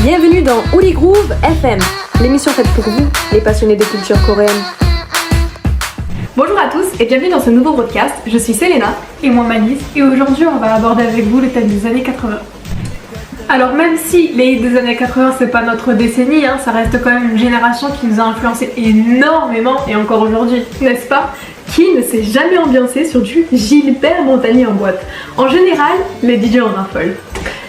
Bienvenue dans Uli Groove FM, l'émission faite pour vous, les passionnés de culture coréenne. Bonjour à tous et bienvenue dans ce nouveau podcast. Je suis Selena et moi Malice et aujourd'hui on va aborder avec vous le thème des années 80. Alors même si les hits des années 80 c'est pas notre décennie, ça reste quand même une génération qui nous a influencé énormément et encore aujourd'hui, n'est-ce pas? Qui ne s'est jamais ambiancé sur du Gilbert Montagnier en boîte? En général, les DJ en raffolent.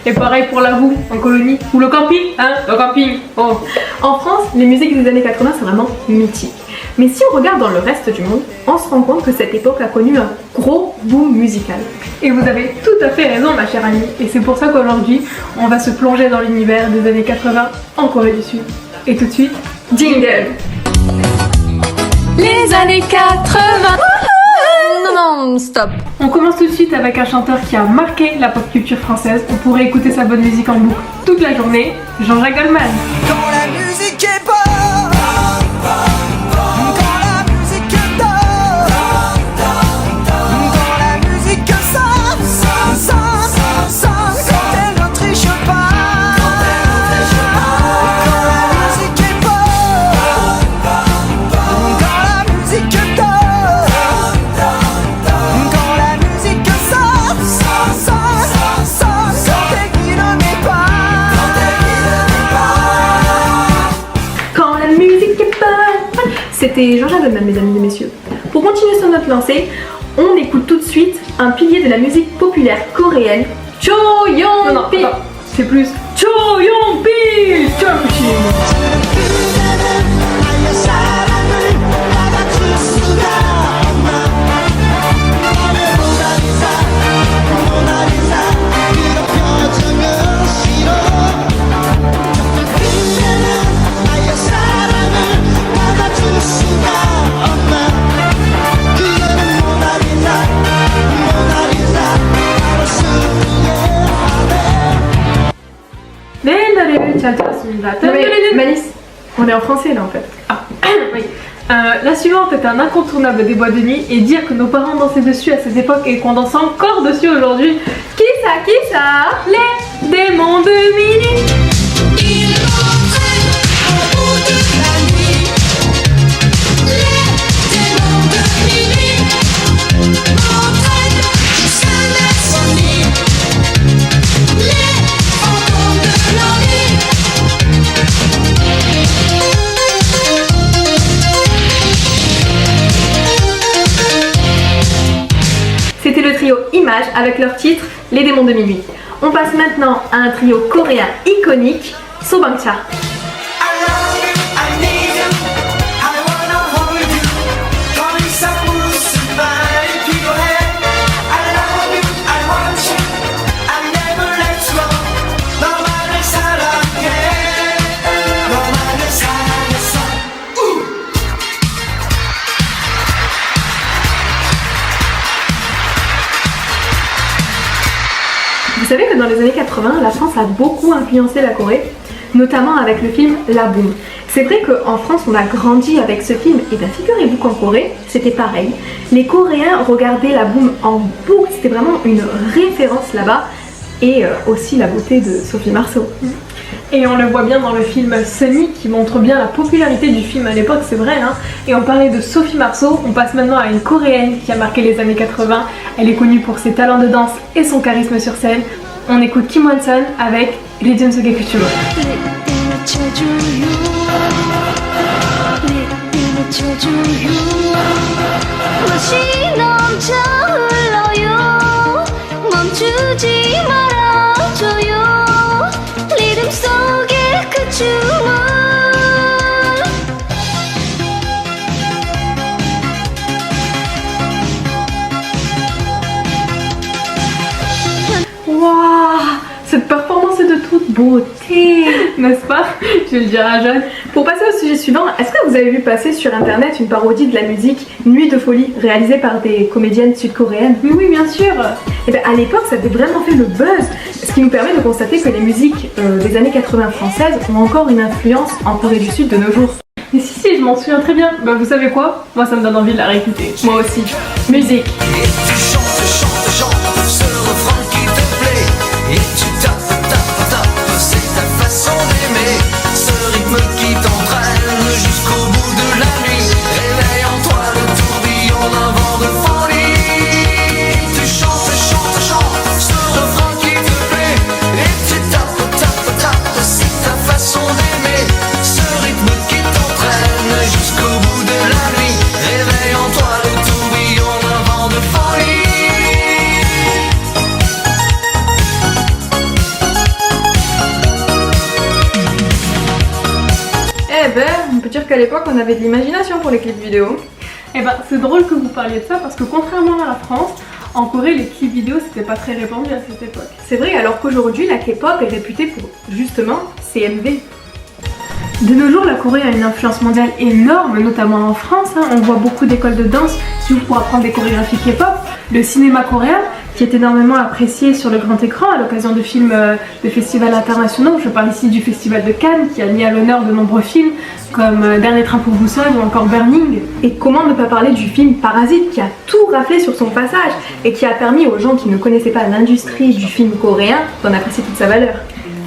Et pareil pour la boue en colonie ou le camping, le camping. Oh. En France, les musiques des années 80 c'est vraiment mythique. Mais si on regarde dans le reste du monde, on se rend compte que cette époque a connu un gros boom musical. Et vous avez tout à fait raison ma chère amie. Et c'est pour ça qu'aujourd'hui, on va se plonger dans l'univers des années 80 en Corée du Sud. Et tout de suite, jingle! Les années 80. Non, stop. On commence tout de suite avec un chanteur qui a marqué la pop culture française. On pourrait écouter sa bonne musique en boucle toute la journée, Jean-Jacques Goldman. Quand la musique est bonne. C'était Jean-Jacques Goldman, mesdames et messieurs. Pour continuer sur notre lancée, on écoute tout de suite un pilier de la musique populaire coréenne, Cho Yong-pi. C'est plus Cho Yong-pi. Malice, on est en français là en fait. Oui. La suivante est un incontournable des boîtes de nuit et dire que nos parents dansaient dessus à cette époque et qu'on danse encore dessus aujourd'hui. Qui ça? Les démons de minuit. C'était le trio Image avec leur titre Les démons de minuit. On passe maintenant à un trio coréen iconique, Sobangcha. Vous savez que dans les années 80, la France a beaucoup influencé la Corée, notamment avec le film La Boum. C'est vrai qu'en France, on a grandi avec ce film, et bien figurez-vous qu'en Corée, c'était pareil. Les Coréens regardaient La Boum en boucle, c'était vraiment une référence là-bas, et aussi la beauté de Sophie Marceau. Et on le voit bien dans le film Sunny qui montre bien la popularité du film à l'époque, c'est vrai. Et on parlait de Sophie Marceau, on passe maintenant à une coréenne qui a marqué les années 80. Elle est connue pour ses talents de danse et son charisme sur scène. On écoute Kim Won-sun avec Rhythm Soge Kuchulo. Waouh, cette performance est de toute beauté, n'est-ce pas? Je le dirai à Jeanne. Pour passer au sujet suivant, est-ce que vous avez vu passer sur internet une parodie de la musique Nuit de folie réalisée par des comédiennes sud-coréennes? Oui, bien sûr. Et bien à l'époque, ça avait vraiment fait le buzz, ce qui nous permet de constater que les musiques des années 80 françaises ont encore une influence en Corée du Sud de nos jours. Et si, je m'en souviens très bien. Bah vous savez quoi? Moi ça me donne envie de la réécouter. Moi aussi. Musique. Et tu chantes ce refrain qui te plaît. Et tu tapes, c'est ta façon d'aimer. dire qu'à l'époque on avait de l'imagination pour les clips vidéo. Et ben c'est drôle que vous parliez de ça parce que contrairement à la France, en Corée les clips vidéo c'était pas très répandu à cette époque. C'est vrai, alors qu'aujourd'hui la K-pop est réputée pour justement CMV. De nos jours, la Corée a une influence mondiale énorme, notamment en France. On voit beaucoup d'écoles de danse suivre pour apprendre des chorégraphies K-pop. Le cinéma coréen, qui est énormément apprécié sur le grand écran à l'occasion de films de festivals internationaux. Je parle ici du Festival de Cannes, qui a mis à l'honneur de nombreux films comme Dernier train pour Busan ou encore Burning. Et comment ne pas parler du film Parasite, qui a tout raflé sur son passage et qui a permis aux gens qui ne connaissaient pas l'industrie du film coréen d'en apprécier toute sa valeur.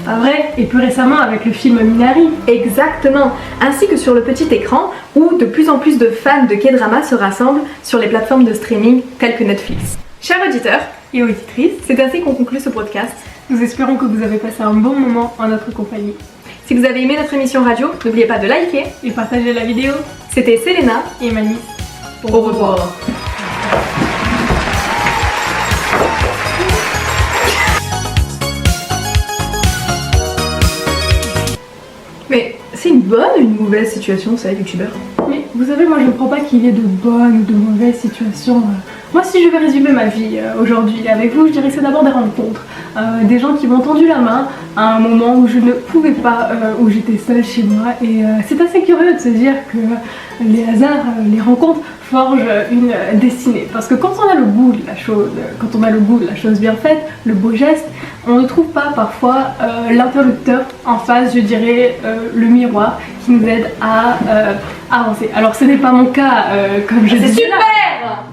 Pas vrai? Et plus récemment avec le film Minari. Exactement, ainsi que sur le petit écran où de plus en plus de fans de K-drama se rassemblent sur les plateformes de streaming telles que Netflix. Chers auditeurs et auditrices, c'est ainsi qu'on conclut ce podcast. Nous espérons que vous avez passé un bon moment en notre compagnie. Si vous avez aimé notre émission radio, n'oubliez pas de liker et partager la vidéo. C'était Selena et Manis. Au revoir. Mais c'est une bonne ou une mauvaise situation, ça, youtubeur? Mais vous savez, moi je ne crois pas qu'il y ait de bonnes ou de mauvaises situations. Moi, si je vais résumer ma vie aujourd'hui avec vous, je dirais que c'est d'abord des rencontres. Des gens qui m'ont tendu la main à un moment où je ne pouvais pas, où j'étais seule chez moi. Et c'est assez curieux de se dire que les hasards, les rencontres forgent une destinée. Parce que quand on a le goût de la chose, bien faite, le beau geste, on ne trouve pas parfois l'interrupteur en face, je dirais le miroir qui nous aide à avancer. Alors ce n'est pas mon cas, comme je dis. C'est super!